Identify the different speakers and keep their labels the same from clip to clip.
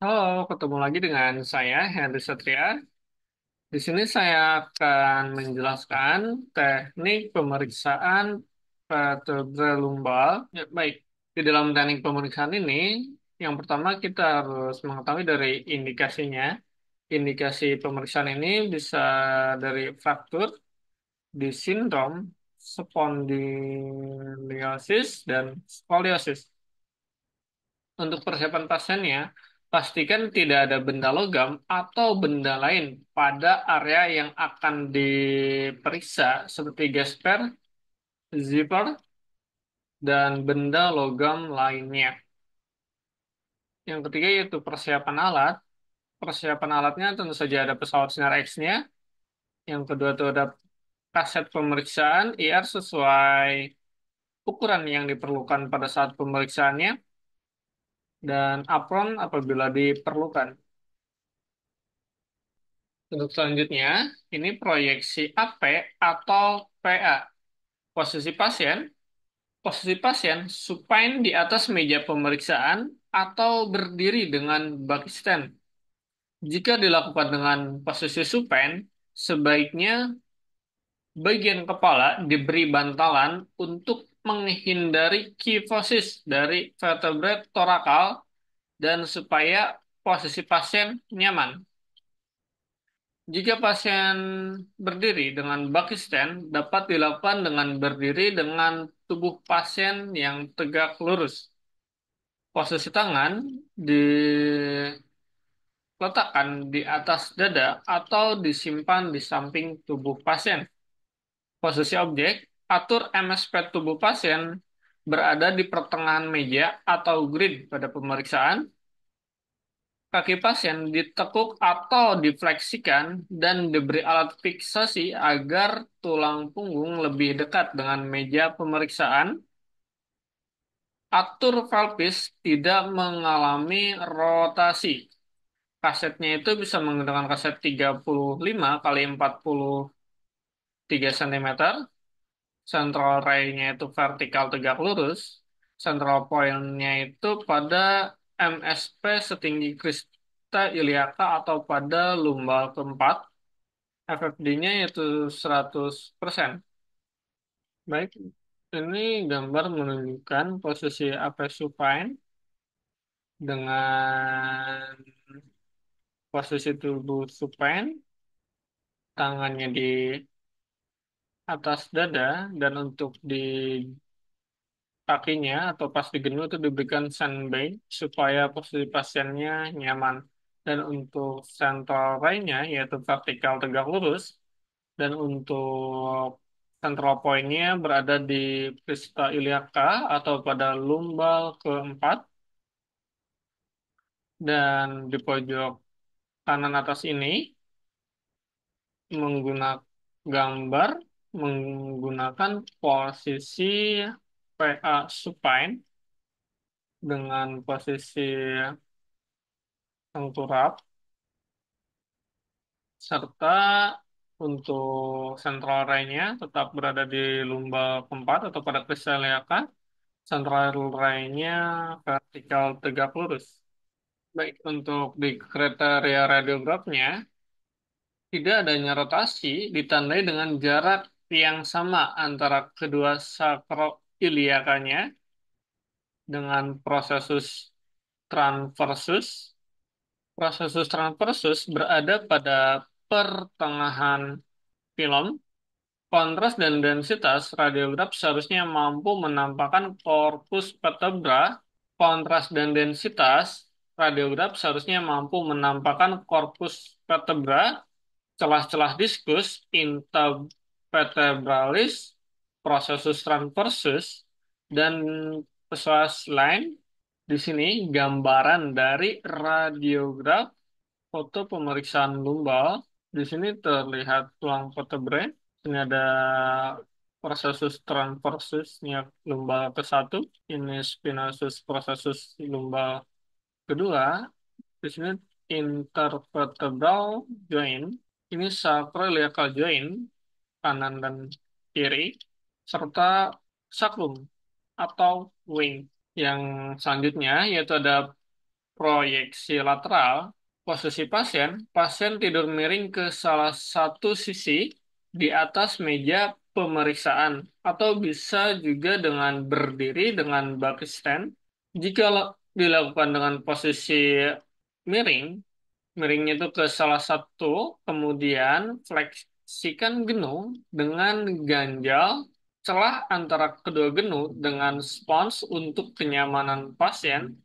Speaker 1: Halo, ketemu lagi dengan saya Henry Satria. Di sini saya akan menjelaskan teknik pemeriksaan vertebra lumbal. Ya, baik, di dalam teknik pemeriksaan ini, yang pertama kita harus mengetahui dari indikasinya. Indikasi pemeriksaan ini bisa dari fraktur, disindrom, spondyliosis, dan skoliosis. Untuk persiapan pasiennya, pastikan tidak ada benda logam atau benda lain pada area yang akan diperiksa seperti gesper, zipper, dan benda logam lainnya. Yang ketiga yaitu persiapan alat. Persiapan alatnya tentu saja ada pesawat sinar X-nya. Yang kedua itu ada kaset pemeriksaan IR sesuai ukuran yang diperlukan pada saat pemeriksaannya dan apron apabila diperlukan. Untuk selanjutnya, ini proyeksi AP atau PA. Posisi pasien, posisi pasien supine di atas meja pemeriksaan atau berdiri dengan baki stand. Jika dilakukan dengan posisi supine, sebaiknya bagian kepala diberi bantalan untuk menghindari kifosis dari vertebrae torakal dan supaya posisi pasien nyaman. Jika pasien berdiri dengan baki stand, dapat dilakukan dengan berdiri dengan tubuh pasien yang tegak lurus. Posisi tangan diletakkan di atas dada atau disimpan di samping tubuh pasien. Posisi objek, atur MSP tubuh pasien berada di pertengahan meja atau grid pada pemeriksaan. Kaki pasien ditekuk atau difleksikan dan diberi alat fiksasi agar tulang punggung lebih dekat dengan meja pemeriksaan. Atur pelvis tidak mengalami rotasi. Kasetnya itu bisa menggunakan kaset 35 kali 43 cm. Central ray-nya itu vertikal tegak lurus. Central point-nya itu pada MSP setinggi krista iliaka atau pada lumbal keempat. FFD-nya yaitu 100%. Baik, ini gambar menunjukkan posisi AP supine dengan posisi tubuh supine, tangannya di atas dada, dan untuk di kakinya atau pas digendong itu diberikan sandbag supaya posisi pasiennya nyaman. Dan untuk central ray-nya yaitu vertikal tegak lurus, dan untuk central point-nya berada di pista iliaka atau pada lumbal keempat, dan di pojok kanan atas ini menggunakan gambar menggunakan posisi PA supine dengan posisi tengkurap, serta untuk central ray-nya tetap berada di lumbal keempat atau pada kristalliaka. Central ray-nya vertikal tegak lurus. Baik, untuk di kriteria radiografnya, tidak adanya rotasi ditandai dengan jarak yang sama antara kedua sakroiliakanya dengan prosesus transversus. Prosesus transversus berada pada pertengahan film. Kontras dan densitas radiograf seharusnya mampu menampakkan korpus vertebra. Kontras dan densitas radiograf seharusnya mampu menampakkan korpus vertebra, celah-celah diskus, intervertebralis, processus transversus, dan psoas line. Di sini gambaran dari radiograf foto pemeriksaan lumbal. Di sini terlihat tulang vertebrae. Ini ada processus transversusnya lumbal ke satu. Ini spinosus processus lumbal kedua. Di sini intervertebral joint. Ini sacroiliacal joint kanan dan kiri, serta sacrum atau wing. Yang selanjutnya yaitu ada proyeksi lateral, posisi pasien, pasien tidur miring ke salah satu sisi di atas meja pemeriksaan, atau bisa juga dengan berdiri dengan baki stand. Jika dilakukan dengan posisi miring, miringnya itu ke salah satu, kemudian fleksikan genu dengan ganjal celah antara kedua genu dengan spons untuk kenyamanan pasien.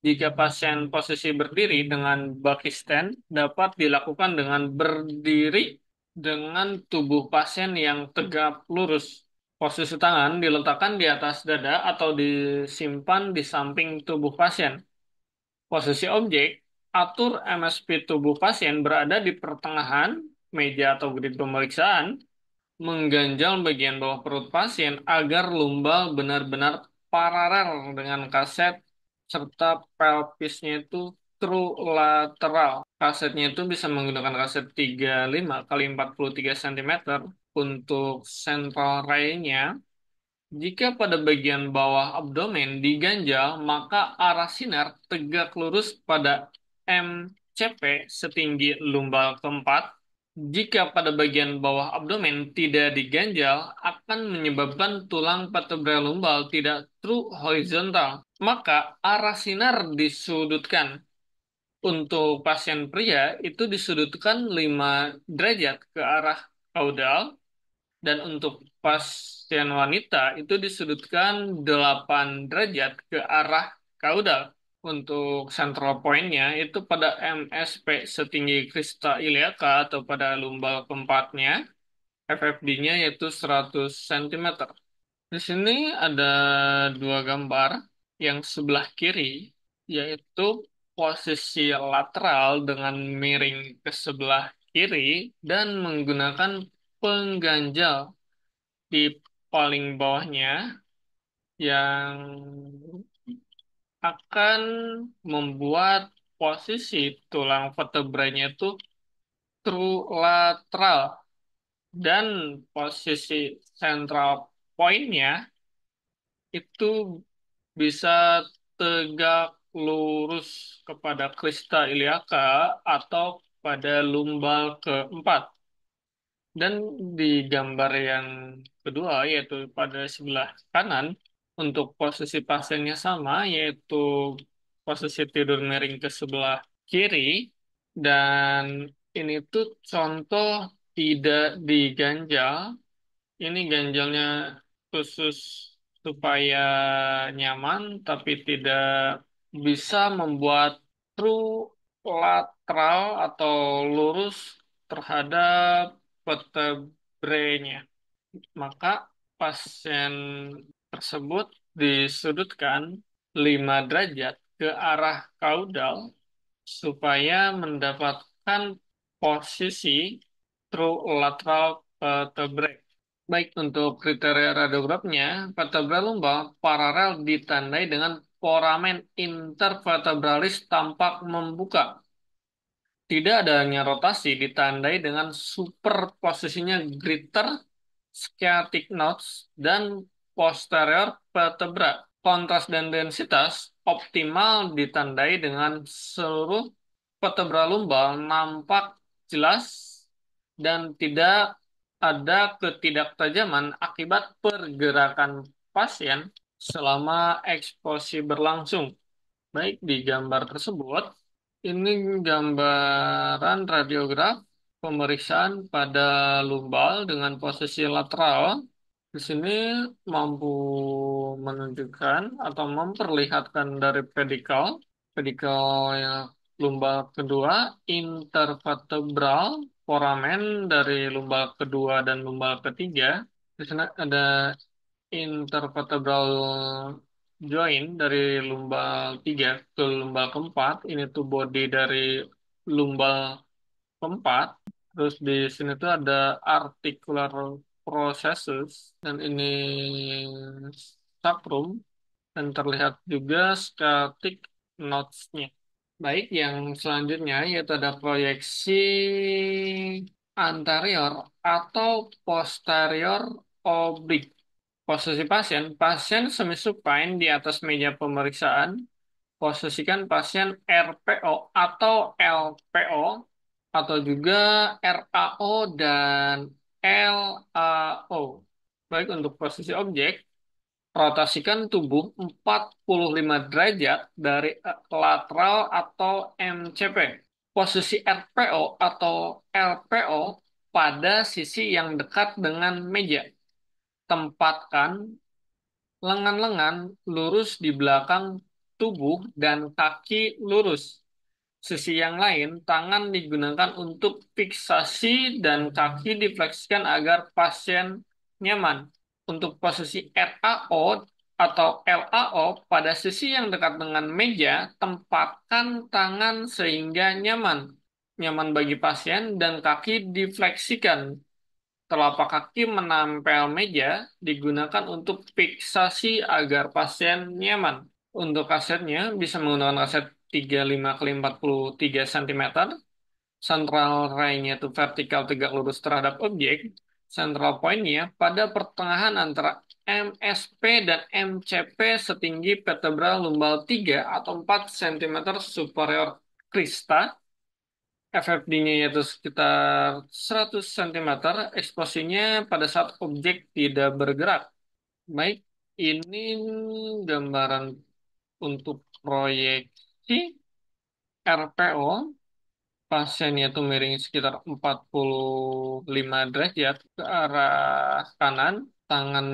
Speaker 1: Jika pasien posisi berdiri dengan baki stand, dapat dilakukan dengan berdiri dengan tubuh pasien yang tegak lurus. Posisi tangan diletakkan di atas dada atau disimpan di samping tubuh pasien. Posisi objek, atur MSP tubuh pasien berada di pertengahan meja atau grid pemeriksaan, mengganjal bagian bawah perut pasien agar lumbal benar-benar paralel dengan kaset serta pelvisnya itu true lateral. Kasetnya itu bisa menggunakan kaset 35 kali 43 cm untuk central ray-nya. Jika pada bagian bawah abdomen diganjal, maka arah sinar tegak lurus pada MCP setinggi lumbal keempat. Jika pada bagian bawah abdomen tidak diganjal, akan menyebabkan tulang vertebral lumbal tidak true horizontal. Maka arah sinar disudutkan. Untuk pasien pria itu disudutkan 5 derajat ke arah kaudal, dan untuk pasien wanita itu disudutkan 8 derajat ke arah kaudal. Untuk central point-nya itu pada MSP setinggi krista iliaka atau pada lumbal keempatnya, FFD-nya yaitu 100 cm. Di sini ada dua gambar. Yang sebelah kiri yaitu posisi lateral dengan miring ke sebelah kiri dan menggunakan pengganjal di paling bawahnya yang akan membuat posisi tulang vertebranya itu true lateral, dan posisi central point-nya itu bisa tegak lurus kepada krista iliaka atau pada lumbal keempat. Dan di gambar yang kedua, yaitu pada sebelah kanan, untuk posisi pasiennya sama, yaitu posisi tidur miring ke sebelah kiri, dan ini tuh contoh tidak diganjal. Ini ganjalnya khusus supaya nyaman, tapi tidak bisa membuat true lateral atau lurus terhadap vertebrenya. Maka pasien tersebut disudutkan 5 derajat ke arah kaudal supaya mendapatkan posisi true lateral vertebrae. Baik, untuk kriteria radiografnya, vertebra lumbal paralel ditandai dengan foramen intervertebralis tampak membuka. Tidak adanya rotasi ditandai dengan superposisinya greater sciatic nodes dan posterior vertebra. Kontras dan densitas optimal ditandai dengan seluruh vertebra lumbal nampak jelas dan tidak ada ketidaktajaman akibat pergerakan pasien selama eksposi berlangsung. Baik, di gambar tersebut, ini gambaran radiograf pemeriksaan pada lumbal dengan posisi lateral. Di sini mampu menunjukkan atau memperlihatkan dari pedikal, pedikal yang lumbal kedua, intervertebral, foramen dari lumbal kedua dan lumbal ketiga. Di sana ada intervertebral joint dari lumbal 3 ke lumbal keempat. Ini tuh body dari lumbal keempat. Terus di sini tuh ada articular processes, dan ini sacrum, dan terlihat juga sciatic nodes-nya. Baik, yang selanjutnya yaitu ada proyeksi anterior atau posterior oblik. Posisi pasien, pasien semisupine di atas meja pemeriksaan. Posisikan pasien RPO atau LPO atau juga RAO dan LAO. Baik, untuk posisi objek, rotasikan tubuh 45 derajat dari lateral atau MCP. Posisi RPO atau LPO pada sisi yang dekat dengan meja. Tempatkan lengan-lengan lurus di belakang tubuh dan kaki lurus. Sisi yang lain, tangan digunakan untuk fiksasi dan kaki difleksikan agar pasien nyaman. Untuk posisi RAO atau LAO, pada sisi yang dekat dengan meja, tempatkan tangan sehingga nyaman. Nyaman bagi pasien dan kaki difleksikan. Telapak kaki menempel meja digunakan untuk fiksasi agar pasien nyaman. Untuk kasetnya bisa menggunakan kaset 35 kali 43 cm. Central ray-nya itu vertikal tegak lurus terhadap objek. Central point-nya pada pertengahan antara MSP dan MCP setinggi vertebra lumbal 3 atau 4 cm superior crista. FFD-nya yaitu sekitar 100 cm, eksplosinya pada saat objek tidak bergerak. Baik, ini gambaran untuk proyeksi RPO. Pasiennya itu miring sekitar 45 derajat ke arah kanan, tangan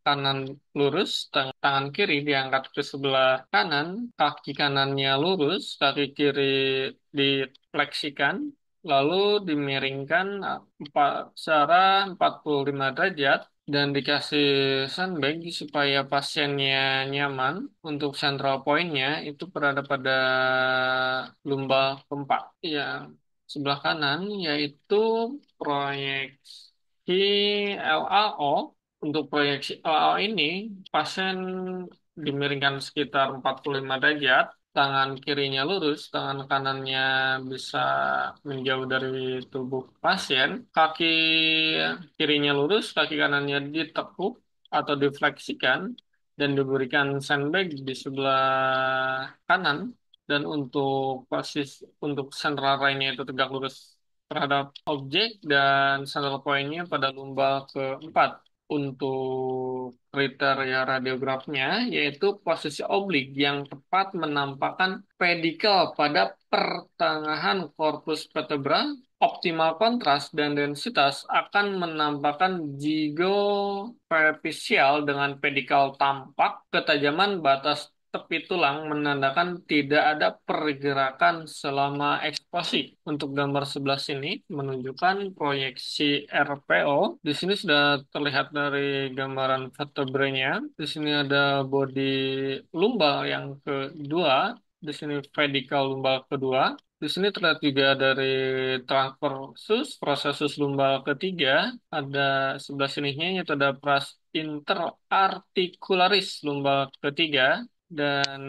Speaker 1: kanan lurus, tangan kiri diangkat ke sebelah kanan, kaki kanannya lurus, kaki kiri difleksikan, lalu dimiringkan searah 45 derajat dan dikasih sandbag supaya pasiennya nyaman. Untuk central point-nya itu berada pada lumbal keempat yang sebelah kanan, yaitu proyeksi LAO. Untuk proyeksi LAO ini, pasien dimiringkan sekitar 45 derajat, tangan kirinya lurus, tangan kanannya bisa menjauh dari tubuh pasien, kaki kirinya lurus, kaki kanannya ditekuk atau difleksikan, dan diberikan sandbag di sebelah kanan. Dan untuk central ray-nya itu tegak lurus terhadap objek dan central point-nya pada lumbal keempat. Untuk kriteria radiografnya yaitu posisi oblik yang tepat menampakkan pedikel pada pertengahan korpus vertebra, optimal kontras dan densitas akan menampakkan zygopepisial dengan pedikal tampak, ketajaman batas tepi tulang menandakan tidak ada pergerakan selama eksposi. Untuk gambar sebelah sini menunjukkan proyeksi RPO. Di sini sudah terlihat dari gambaran vertebranya. Di sini ada bodi lumbal yang kedua. Di sini pedikal lumbal kedua. Di sini terlihat juga dari transversus, prosesus lumbal ketiga. Ada sebelah sininya yaitu ada pras interarticularis lumbal ketiga. Dan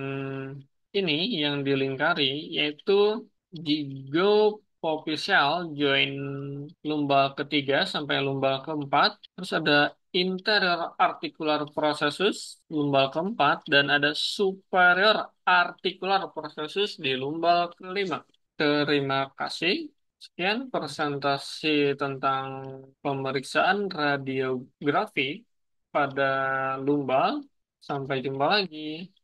Speaker 1: ini yang dilingkari yaitu zygopopisial join lumbal ketiga sampai lumbal keempat. Terus ada interior articular processus lumbal keempat dan ada superior articular processus di lumbal kelima. Terima kasih. Sekian presentasi tentang pemeriksaan radiografi pada lumbal. Sampai jumpa lagi.